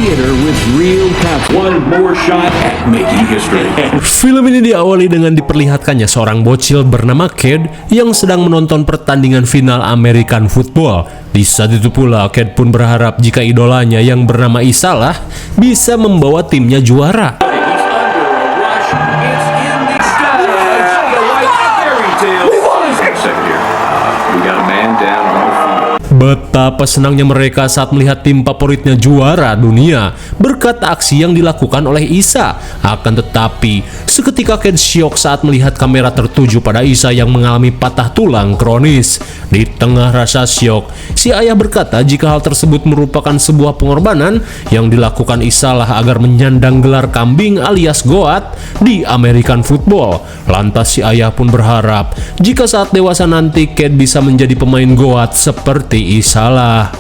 theater with real cast. One more shot at making history. Film ini diawali dengan diperlihatkannya seorang bocil bernama Cade yang sedang menonton pertandingan final American Football. Di saat itu pula, Cade pun berharap jika idolanya yang bernama Isalah bisa membawa timnya juara. Betapa senangnya mereka saat melihat tim favoritnya juara dunia berkat aksi yang dilakukan oleh Isa. Akan tetapi, seketika Cade syok saat melihat kamera tertuju pada Isa yang mengalami patah tulang kronis. Di tengah rasa syok, si ayah berkata jika hal tersebut merupakan sebuah pengorbanan yang dilakukan Isalah agar menyandang gelar kambing alias goat di American Football. Lantas si ayah pun berharap jika saat dewasa nanti Cade bisa menjadi pemain goat seperti Isalah.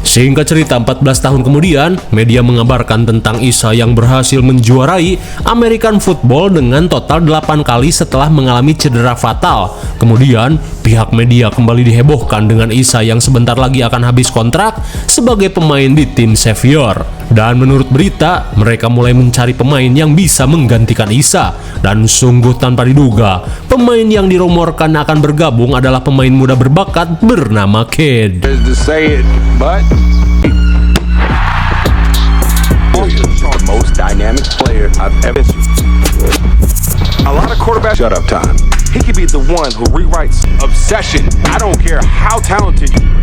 Singkat cerita, 14 tahun kemudian, media mengabarkan tentang Isa yang berhasil menjuarai American Football dengan total 8 kali setelah mengalami cedera fatal. Kemudian, pihak media kembali dihebohkan dengan Isa yang sebentar lagi akan habis kontrak sebagai pemain di tim Xavier. Dan menurut berita, mereka mulai mencari pemain yang bisa menggantikan Isa. Dan sungguh tanpa diduga, pemain yang dirumorkan akan bergabung adalah pemain muda berbakat bernama Cade. The most dynamic player I've ever seen. A lot of quarterbacks shut up time. He could be the one who rewrites obsession. I don't care how talented you are.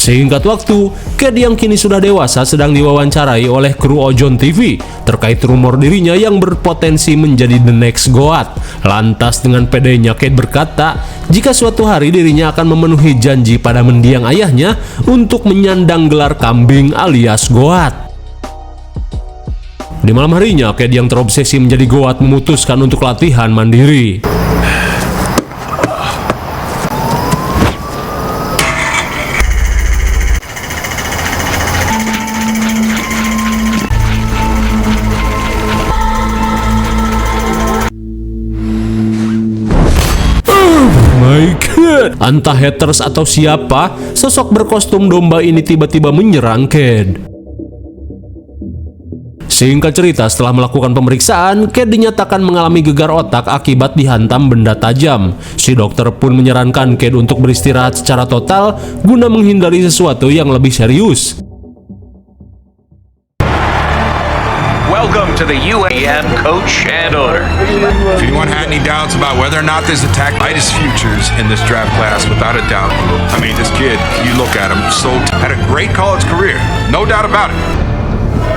Singkat waktu, Cade yang kini sudah dewasa sedang diwawancarai oleh kru Ojon TV terkait rumor dirinya yang berpotensi menjadi the next goat. Lantas dengan pedenya Cade berkata jika suatu hari dirinya akan memenuhi janji pada mendiang ayahnya untuk menyandang gelar kambing alias goat. Di malam harinya, Cade yang terobsesi menjadi goat memutuskan untuk latihan mandiri. Entah haters atau siapa, sosok berkostum domba ini tiba-tiba menyerang Cade. Singkat cerita, setelah melakukan pemeriksaan, Cade dinyatakan mengalami gegar otak akibat dihantam benda tajam. Si dokter pun menyarankan Cade untuk beristirahat secara total guna menghindari sesuatu yang lebih serius. Welcome to the UAM coach and owner. If anyone had any doubts about whether or not there's attack brightest futures in this draft class, without a doubt. I mean, this kid, you look at him, had a great college career, no doubt about it.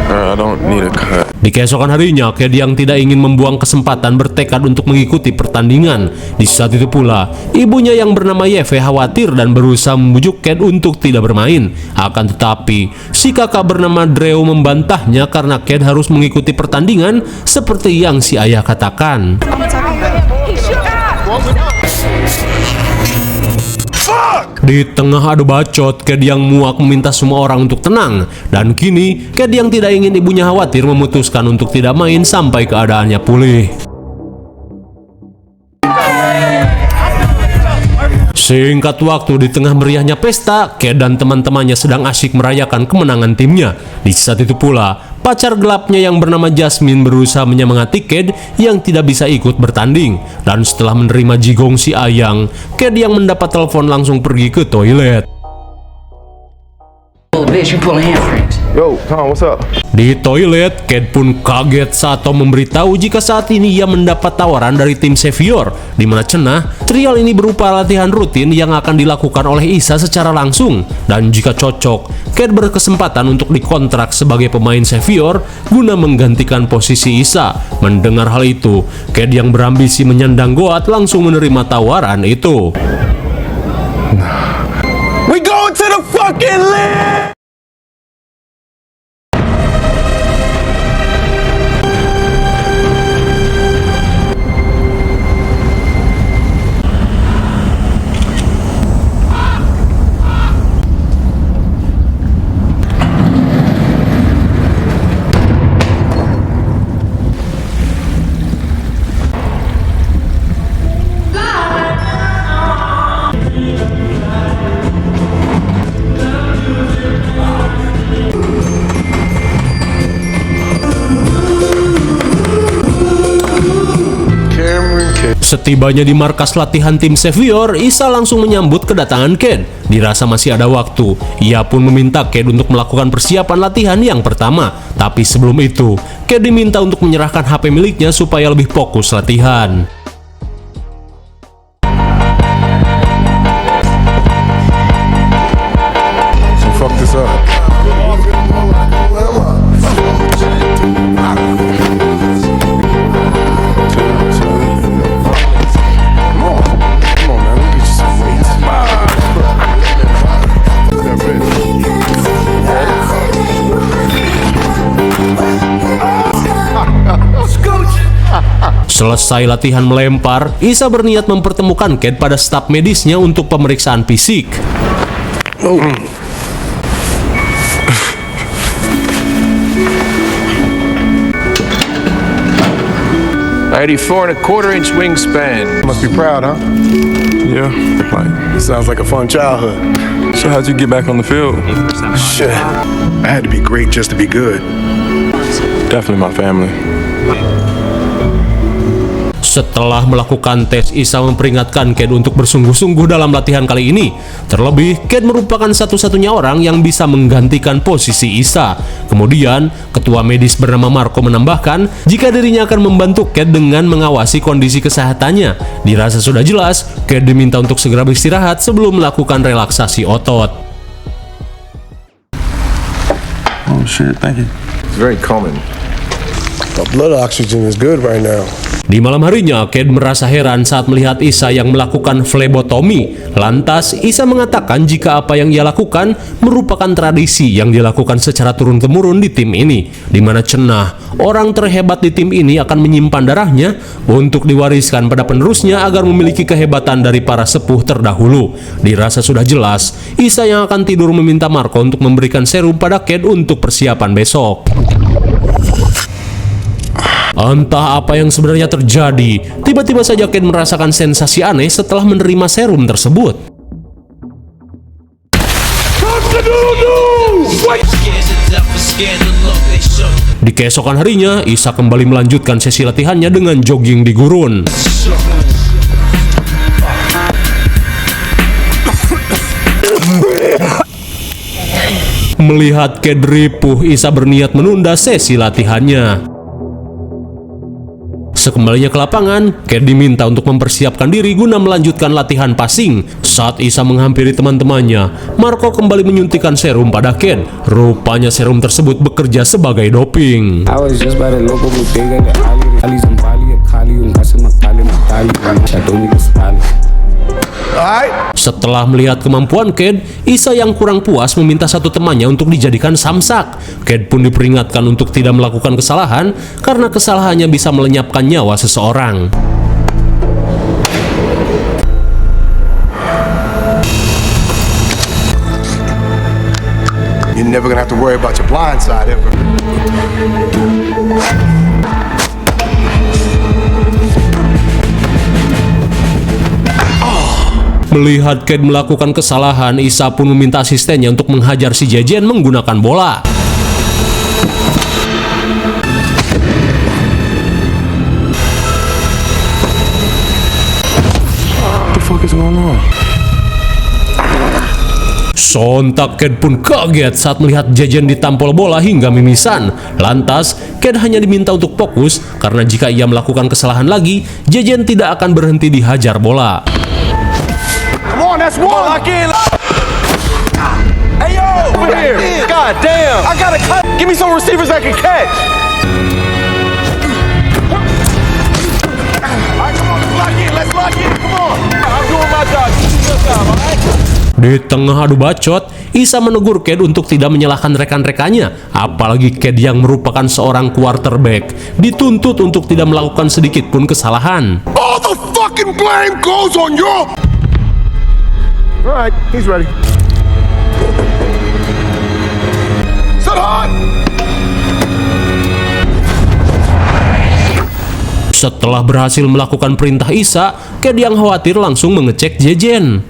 I don't need a cut. Di keesokan harinya, Cade yang tidak ingin membuang kesempatan bertekad untuk mengikuti pertandingan. Di saat itu pula, ibunya yang bernama Yeve khawatir dan berusaha membujuk Cade untuk tidak bermain. Akan tetapi, si kakak bernama Drew membantahnya karena Cade harus mengikuti pertandingan seperti yang si ayah katakan. Di tengah adu bacot, Cade yang muak meminta semua orang untuk tenang. Dan kini, Cade yang tidak ingin ibunya khawatir memutuskan untuk tidak main sampai keadaannya pulih. Singkat waktu, di tengah meriahnya pesta, Cade dan teman-temannya sedang asyik merayakan kemenangan timnya. Di saat itu pula, pacar gelapnya yang bernama Jasmine berusaha menyemangati Cade yang tidak bisa ikut bertanding. Dan setelah menerima jigong si ayang, Cade yang mendapat telepon langsung pergi ke toilet. Yo, Tom, what's up? Di toilet, Cade pun kaget saat Tom memberitahu jika saat ini ia mendapat tawaran dari tim Xavier, di mana cenah trial ini berupa latihan rutin yang akan dilakukan oleh Isa secara langsung. Dan jika cocok, Cade berkesempatan untuk dikontrak sebagai pemain Xavier guna menggantikan posisi Isa. Mendengar hal itu, Cade yang berambisi menyandang goat langsung menerima tawaran itu. We going to the fucking league! Setibanya di markas latihan tim Xavier, Isa langsung menyambut kedatangan Cade. Dirasa masih ada waktu, ia pun meminta Cade untuk melakukan persiapan latihan yang pertama. Tapi sebelum itu, Cade diminta untuk menyerahkan HP miliknya supaya lebih fokus latihan. So fuck this up. Selesai latihan melempar, Isa berniat mempertemukan Cade pada staf medisnya untuk pemeriksaan fisik. 84.25-inch wingspan. Must be proud, huh? Yeah. Like, sounds like a fun childhood. So how'd you get back on the field? Shit. I had to be great just to be good. Definitely my family. Setelah melakukan tes, Isa memperingatkan Cade untuk bersungguh-sungguh dalam latihan kali ini. Terlebih, Cade merupakan satu-satunya orang yang bisa menggantikan posisi Isa. Kemudian, ketua medis bernama Marco menambahkan jika dirinya akan membantu Cade dengan mengawasi kondisi kesehatannya. Dirasa sudah jelas, Cade diminta untuk segera beristirahat sebelum melakukan relaksasi otot. Oh shit, thank you. It's very common. The blood oxygen is good right now. Di malam harinya, Cade merasa heran saat melihat Isa yang melakukan flebotomi. Lantas, Isa mengatakan jika apa yang ia lakukan merupakan tradisi yang dilakukan secara turun-temurun di tim ini, di mana cenah orang terhebat di tim ini akan menyimpan darahnya untuk diwariskan pada penerusnya agar memiliki kehebatan dari para sepuh terdahulu. Dirasa sudah jelas, Isa yang akan tidur meminta Marco untuk memberikan serum pada Cade untuk persiapan besok. Entah apa yang sebenarnya terjadi, tiba-tiba saja Cade merasakan sensasi aneh setelah menerima serum tersebut. Di keesokan harinya, Isa kembali melanjutkan sesi latihannya dengan jogging di gurun. Melihat Cade ripuh, Isa berniat menunda sesi latihannya. Sekembalinya ke lapangan, Cade diminta untuk mempersiapkan diri guna melanjutkan latihan passing. Saat Isa menghampiri teman-temannya, Marco kembali menyuntikkan serum pada Cade. Rupanya serum tersebut bekerja sebagai doping. Setelah melihat kemampuan Cade, Isa yang kurang puas meminta satu temannya untuk dijadikan samsak. Cade pun diperingatkan untuk tidak melakukan kesalahan karena kesalahannya bisa melenyapkan nyawa seseorang. You're never gonna have to worry about your blind side ever. Melihat Cade melakukan kesalahan, Isa pun meminta asistennya untuk menghajar si Jejen menggunakan bola. What the fuck is going on? Sontak Cade pun kaget saat melihat Jejen ditampol bola hingga mimisan. Lantas, Cade hanya diminta untuk fokus karena jika ia melakukan kesalahan lagi, Jejen tidak akan berhenti dihajar bola. Come on, that's one. Lock in. Hey yo, over here. God damn. I gotta cut. Give me some receivers that can catch. All right, come on, let's lock in. Let's lock in. Come on. I'm doing my job. You do your job, all right? Di tengah adu bacot, Isa menegur Cade untuk tidak menyalahkan rekan-rekannya, apalagi Cade yang merupakan seorang quarterback dituntut untuk tidak melakukan sedikit pun kesalahan. All the fucking blame goes on you. All right, he's ready. Set hard. Setelah berhasil melakukan perintah Isa, Cade yang khawatir langsung mengecek Jejen.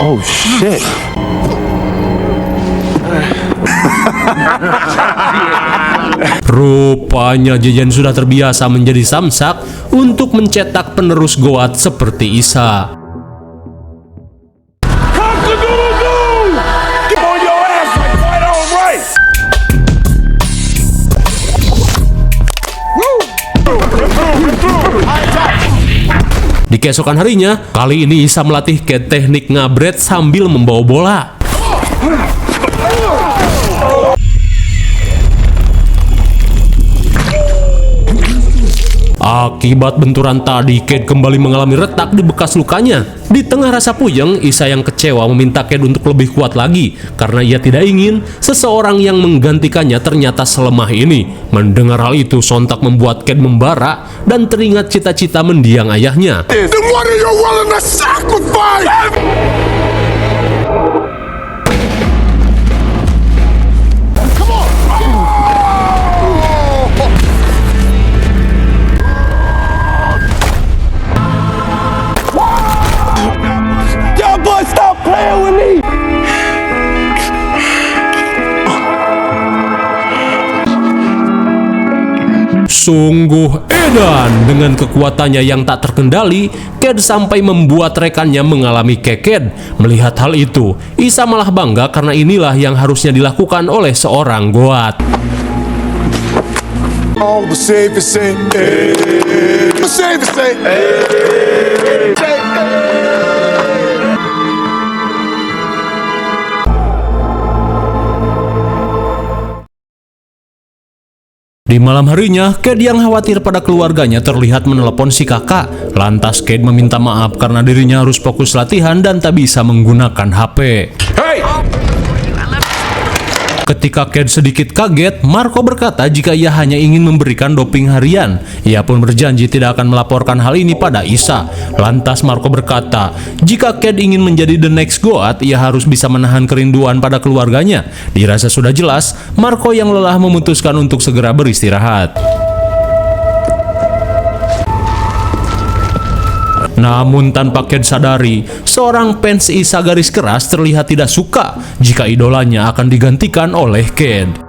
Oh shit. Rupanya Jejen sudah terbiasa menjadi samsak untuk mencetak penerus Goat seperti Isa. Di keesokan harinya, kali ini Isa melatih Cade teknik ngabret sambil membawa bola. Akibat benturan tadi, Cade kembali mengalami retak di bekas lukanya. Di tengah rasa puyeng, Isa yang kecewa meminta Cade untuk lebih kuat lagi karena ia tidak ingin seseorang yang menggantikannya ternyata selemah ini. Mendengar hal itu sontak membuat Cade membara dan teringat cita-cita mendiang ayahnya. Then what are you willing to sacrifice? Y'all boys stop playing with me! Sungguh edan dengan kekuatannya yang tak terkendali, Cade sampai membuat rekannya mengalami keked. Melihat hal itu, Isa malah bangga karena inilah yang harusnya dilakukan oleh seorang Goat. All the safe is say, hey. The safe is say, hey. Di malam harinya, Cade yang khawatir pada keluarganya terlihat menelepon si kakak. Lantas Cade meminta maaf karena dirinya harus fokus latihan dan tak bisa menggunakan HP. Hey! Ketika Cade sedikit kaget, Marco berkata jika ia hanya ingin memberikan doping harian. Ia pun berjanji tidak akan melaporkan hal ini pada Isa. Lantas Marco berkata, jika Cade ingin menjadi the next Goat, ia harus bisa menahan kerinduan pada keluarganya. Dirasa sudah jelas, Marco yang lelah memutuskan untuk segera beristirahat. Namun tanpa Cade sadari, seorang fans Isa garis keras terlihat tidak suka jika idolanya akan digantikan oleh Cade.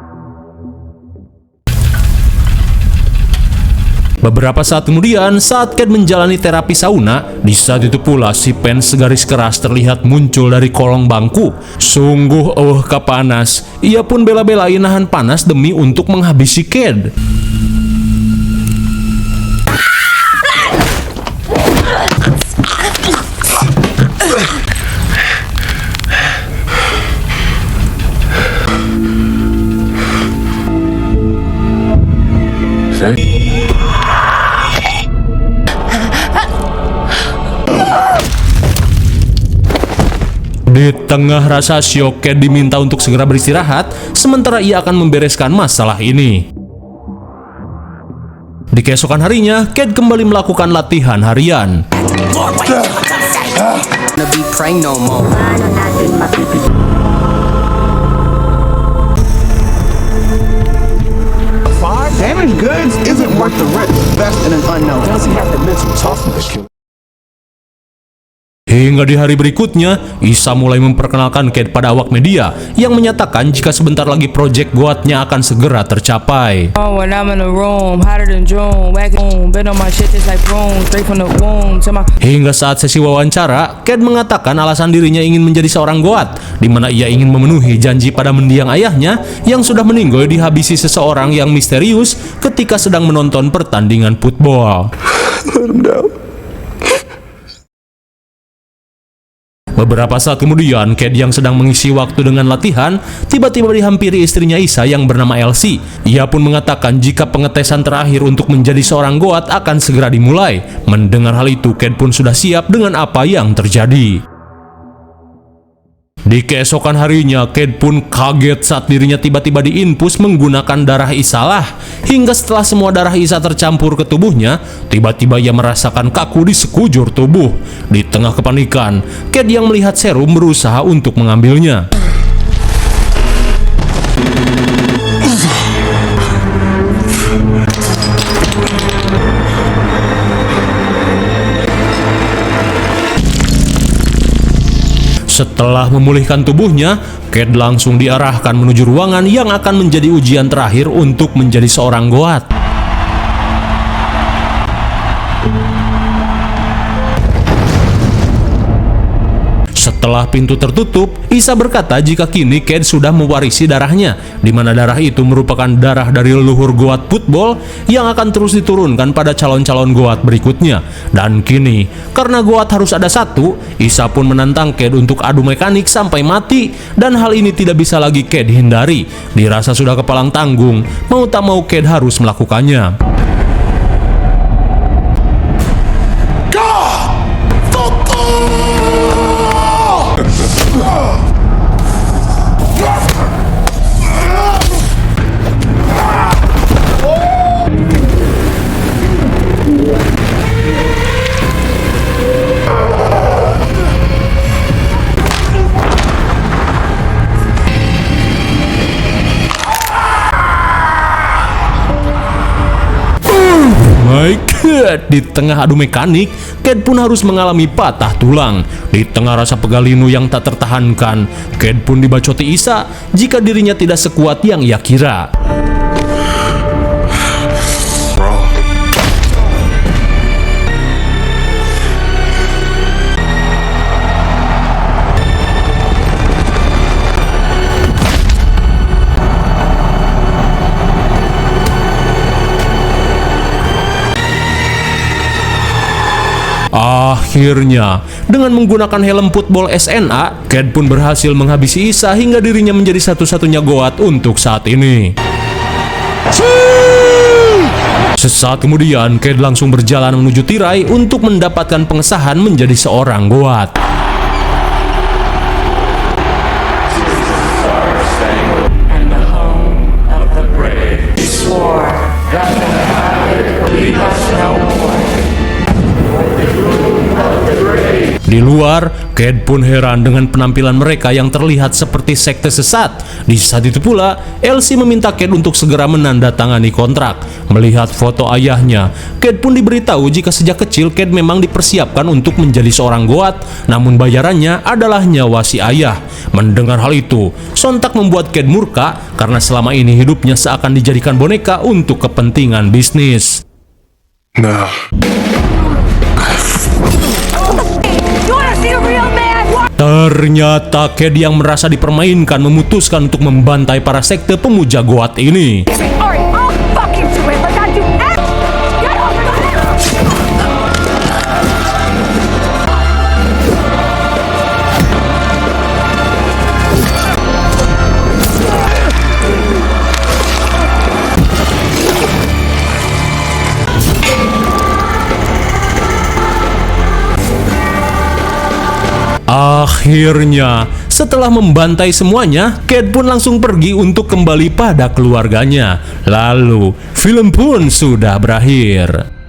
Beberapa saat kemudian, saat Cade menjalani terapi sauna, di saat itu pula si fans garis keras terlihat muncul dari kolong bangku. Sungguh panas. Ia pun bela-belain nahan panas demi untuk menghabisi Cade. Di tengah rasa syok, Cade diminta untuk segera beristirahat, sementara ia akan membereskan masalah ini. Di keesokan harinya, Cade kembali melakukan latihan harian. Damaged goods isn't worth the risk. Best in an unknown. Does he have the mental toughness? Hingga di hari berikutnya, Isa mulai memperkenalkan Cade pada awak media yang menyatakan jika sebentar lagi proyek Goatnya akan segera tercapai. Hingga saat sesi wawancara, Cade mengatakan alasan dirinya ingin menjadi seorang Goat, di mana ia ingin memenuhi janji pada mendiang ayahnya yang sudah meninggal dihabisi seseorang yang misterius ketika sedang menonton pertandingan football. Beberapa saat kemudian, Cade yang sedang mengisi waktu dengan latihan, tiba-tiba dihampiri istrinya Isa yang bernama Elsie. Ia pun mengatakan jika pengetesan terakhir untuk menjadi seorang Goat akan segera dimulai. Mendengar hal itu, Cade pun sudah siap dengan apa yang terjadi. Di keesokan harinya, Cade pun kaget saat dirinya tiba-tiba diinfus menggunakan darah Isa lah. Hingga setelah semua darah Isa tercampur ke tubuhnya, tiba-tiba ia merasakan kaku di sekujur tubuh. Di tengah kepanikan, Cade yang melihat serum berusaha untuk mengambilnya. Setelah memulihkan tubuhnya, Cad langsung diarahkan menuju ruangan yang akan menjadi ujian terakhir untuk menjadi seorang goat. Setelah pintu tertutup, Isa berkata jika kini Cad sudah mewarisi darahnya, di mana darah itu merupakan darah dari leluhur goat football yang akan terus diturunkan pada calon-calon goat berikutnya. Dan kini, karena goat harus ada satu, Isa pun menantang Cad untuk adu mekanik sampai mati, dan hal ini tidak bisa lagi Cad hindari. Dirasa sudah kepalang tanggung, mau tak mau Cad harus melakukannya. My God, di tengah adu mekanik, Cad pun harus mengalami patah tulang. Di tengah rasa pegalinu yang tak tertahankan, Cad pun dibacoti Isa jika dirinya tidak sekuat yang ia kira. Akhirnya, dengan menggunakan helm football SNA, Cad pun berhasil menghabisi Isa hingga dirinya menjadi satu-satunya goat untuk saat ini. Sesaat kemudian, Cad langsung berjalan menuju tirai untuk mendapatkan pengesahan menjadi seorang goat. Di luar, Cad pun heran dengan penampilan mereka yang terlihat seperti sekte sesat. Di saat itu pula, Elsie meminta Cad untuk segera menandatangani kontrak. Melihat foto ayahnya, Cad pun diberitahu jika sejak kecil Cad memang dipersiapkan untuk menjadi seorang goat, namun bayarannya adalah nyawa si ayah. Mendengar hal itu, sontak membuat Cad murka karena selama ini hidupnya seakan dijadikan boneka untuk kepentingan bisnis. Nah. Ternyata Cad yang merasa dipermainkan memutuskan untuk membantai para sekte pemuja goat ini. Akhirnya, setelah membantai semuanya, Cad pun langsung pergi untuk kembali pada keluarganya. Lalu, film pun sudah berakhir.